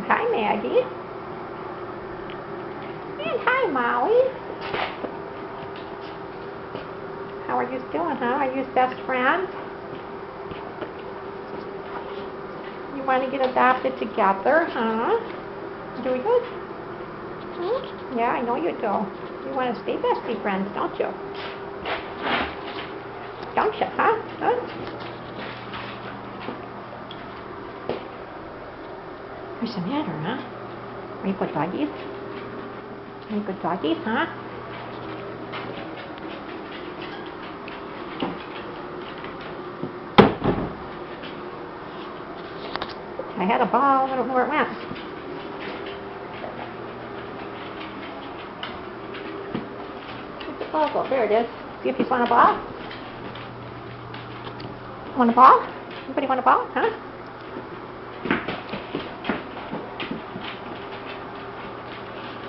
Hi, Maggie. And hi, Molly. How are you doing, huh? Are you best friends? You want to get adopted together, huh? Do we good? Hmm? Yeah, I know you do. You want to stay bestie friends, don't you? Don't you, huh? Huh? What's the matter, huh? Are you good doggies? Are you good doggies, huh? I had a ball. I don't know where it went. Where's the ball go? There it is. See if you want a ball. Want a ball? Anybody want a ball, huh?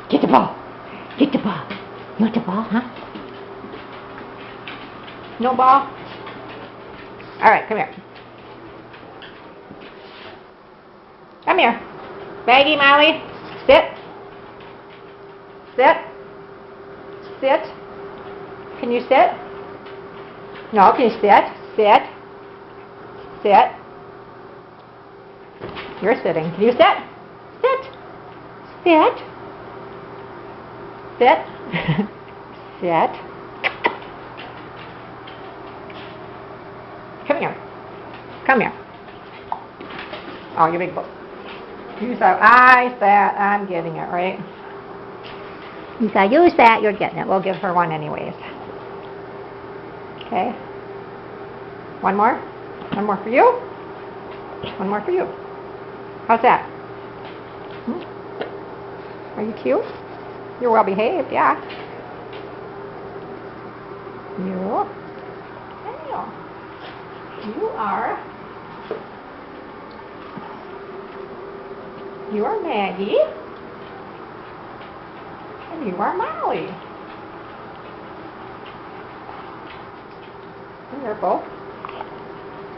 Get the ball. Get the ball. You want the ball, huh? No ball? All right, come here. Come here. Maggie, Molly, sit. Sit. Sit. Can you sit? No, can you sit? Sit. Sit. You're sitting. Can you sit? Sit. Sit. Sit. Sit. Come here. Come here. Oh, you big book. You said, I sat. I'm getting it, right? You said, you sat. You're getting it. We'll give her one anyways. Okay. One more. One more for you. One more for you. How's that? Hmm? Are you cute? You're well behaved, yeah. You. You are. You are Maggie. And you are Molly. And you're both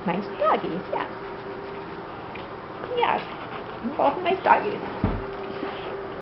nice doggies, yes. Yes. Both nice doggies.